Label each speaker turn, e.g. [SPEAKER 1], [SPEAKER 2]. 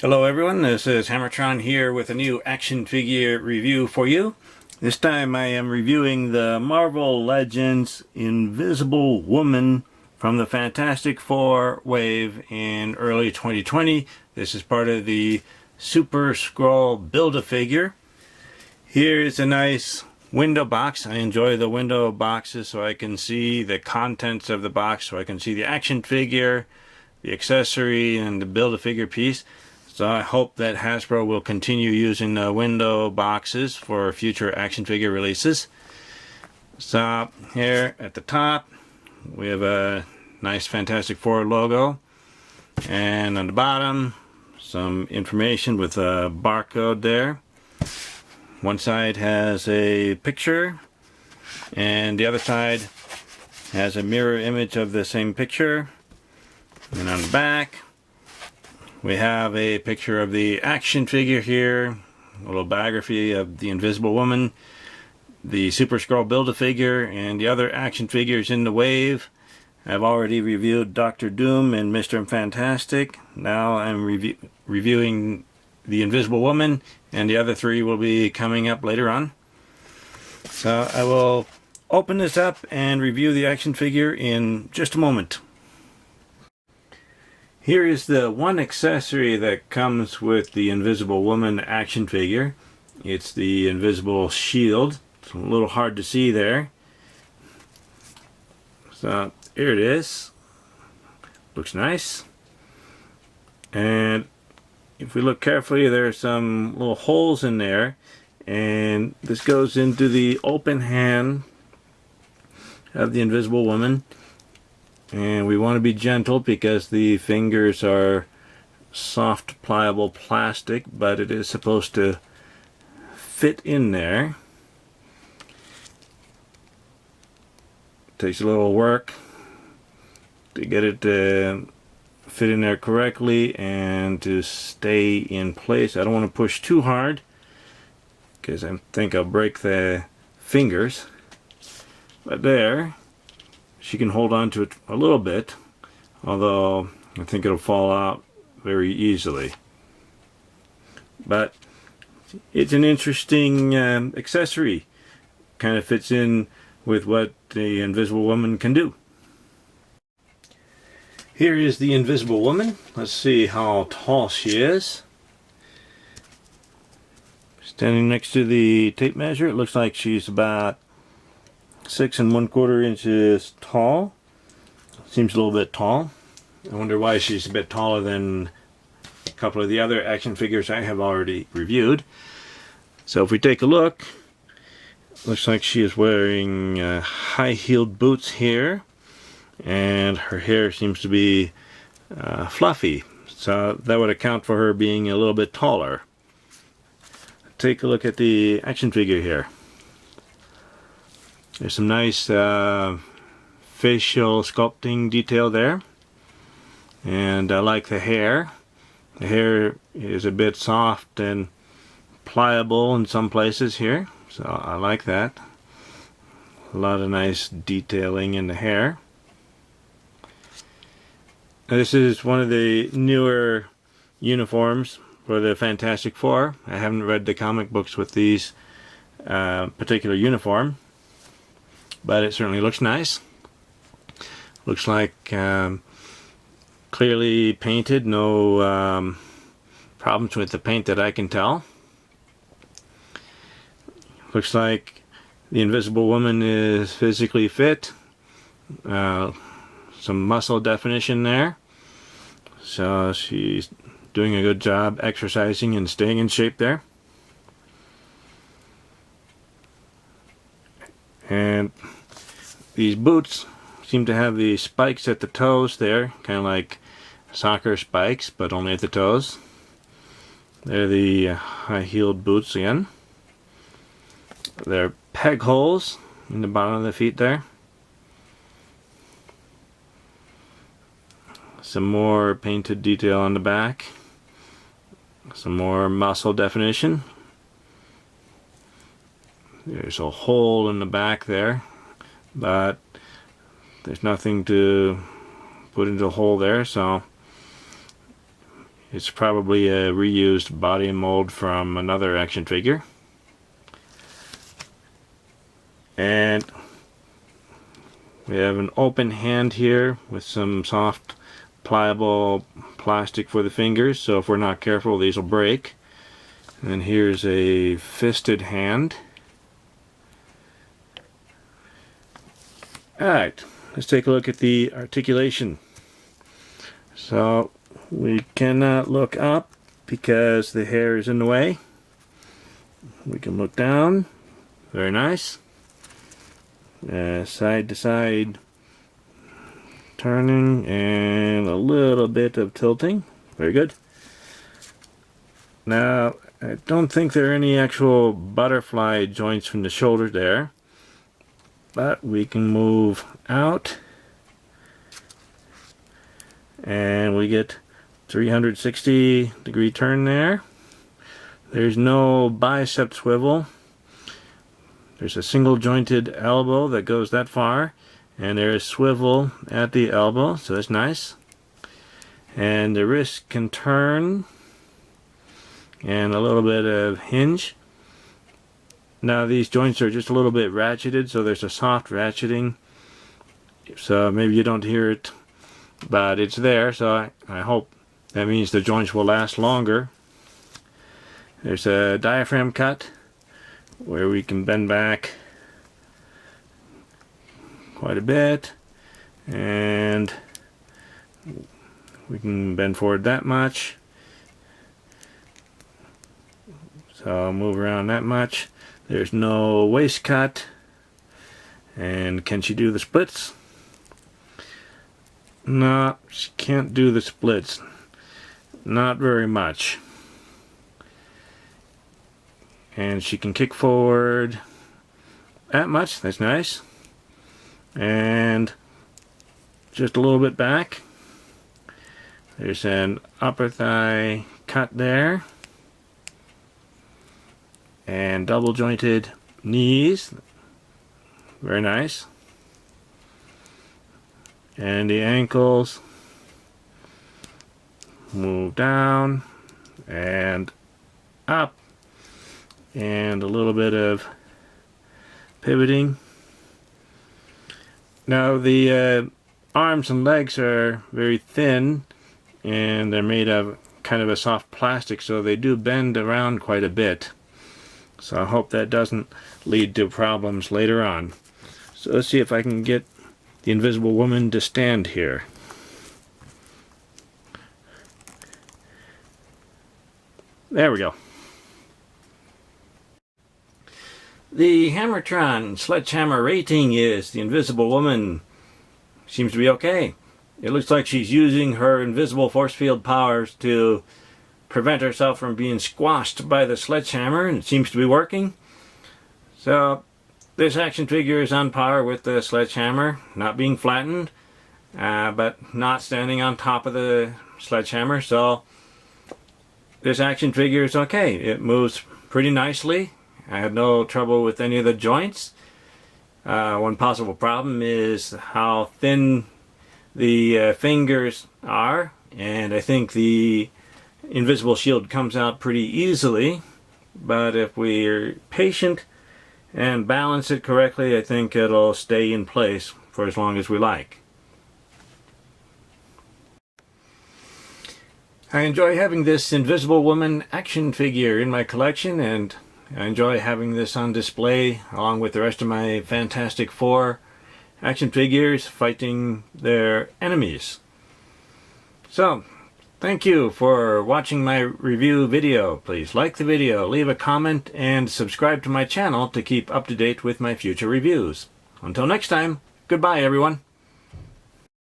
[SPEAKER 1] Hello everyone, this is HammerTron here with a new action figure review for you. This time I am reviewing the Marvel Legends Invisible Woman from the Fantastic Four wave in early 2020. This is part of the Super Skrull Build-A-Figure. Here is a nice window box. I enjoy the window boxes so I can see the contents of the box, so I can see the action figure, the accessory, and the Build-A-Figure piece. So I hope that Hasbro will continue using the window boxes for future action figure releases. So here at the top we have a nice Fantastic Four logo, and on the bottom some information with a barcode there. One side has a picture and the other side has a mirror image of the same picture, and on the back we have a picture of the action figure here, a little biography of the Invisible Woman, the Super Skrull Build-A-Figure, and the other action figures in the wave. I've already reviewed Dr. Doom and Mr. Fantastic. Now I'm reviewing the Invisible Woman, and the other three will be coming up later on. So I will open this up and review the action figure in just a moment. Here is the one accessory that comes with the Invisible Woman action figure. It's the invisible shield. It's a little hard to see there. So here it is. Looks nice. And if we look carefully, there are some little holes in there, and this goes into the open hand of the Invisible Woman. And we want to be gentle because the fingers are soft, pliable plastic, but it is supposed to fit in there. Takes a little work to get it to fit in there correctly and to stay in place. I don't want to push too hard because I think I'll break the fingers. But there, she can hold on to it a little bit, although I think it'll fall out very easily. But it's an interesting accessory. Kind of fits in with what the Invisible Woman can do. Here is the Invisible Woman. Let's see how tall she is. Standing next to the tape measure, it looks like she's about 6 1/4 inches tall. Seems a little bit tall. I wonder why she's a bit taller than a couple of the other action figures I have already reviewed. So if we take a look, looks like she is wearing high-heeled boots here, and her hair seems to be fluffy. So that would account for her being a little bit taller. Take a look at the action figure here. There's some nice facial sculpting detail there, and I like the hair. The hair is a bit soft and pliable in some places here, so I like that. A lot of nice detailing in the hair. Now, this is one of the newer uniforms for the Fantastic Four. I haven't read the comic books with these particular uniform, but it certainly looks nice. Looks like clearly painted, no problems with the paint that I can tell. Looks like the Invisible Woman is physically fit. Some muscle definition there. So she's doing a good job exercising and staying in shape there. And these boots seem to have the spikes at the toes there, kind of like soccer spikes, but only at the toes. They're the high-heeled boots again. They're peg holes in the bottom of the feet there. Some more painted detail on the back. Some more muscle definition. There's a hole in the back there, but there's nothing to put into the hole there, so It's probably a reused body mold from another action figure. And we have an open hand here with some soft pliable plastic for the fingers, so if we're not careful these will break. And here's a fisted hand. Alright, let's take a look at the articulation. So we cannot look up because the hair is in the way. We can look down. Very nice. Side to side turning and a little bit of tilting. Very good. Now, I don't think there are any actual butterfly joints from the shoulder there, but we can move out and we get 360-degree turn there. There's no bicep swivel. There's a single jointed elbow that goes that far, and there is swivel at the elbow, so that's nice. And the wrist can turn and a little bit of hinge. Now these joints are just a little bit ratcheted, so there's a soft ratcheting, so maybe you don't hear it, but it's there, so I hope that means the joints will last longer. There's a diaphragm cut where we can bend back quite a bit, and we can bend forward that much, so I'll move around that much. There's no waist cut. And can she do the splits? No, she can't do the splits, not very much. And she can kick forward that much, that's nice. And just a little bit back. There's an upper thigh cut there. And double jointed knees, very nice. And the ankles move down and up, and a little bit of pivoting. Now the arms and legs are very thin, and they're made of kind of a soft plastic, so they do bend around quite a bit. So I hope that doesn't lead to problems later on. So let's see if I can get the Invisible Woman to stand here. There we go. The HammerTron Sledgehammer rating is the Invisible Woman seems to be okay. It looks like she's using her invisible force field powers to prevent herself from being squashed by the sledgehammer, and it seems to be working. So this action figure is on par with the sledgehammer, not being flattened, but not standing on top of the sledgehammer. So this action figure is okay. It moves pretty nicely. I had no trouble with any of the joints. One possible problem is how thin the fingers are, and I think the invisible shield comes out pretty easily, but if we're patient and balance it correctly, I think it'll stay in place for as long as we like. I enjoy having this Invisible Woman action figure in my collection, and I enjoy having this on display along with the rest of my Fantastic Four action figures fighting their enemies. So, thank you for watching my review video. Please like the video, leave a comment, and subscribe to my channel to keep up to date with my future reviews. Until next time, goodbye everyone.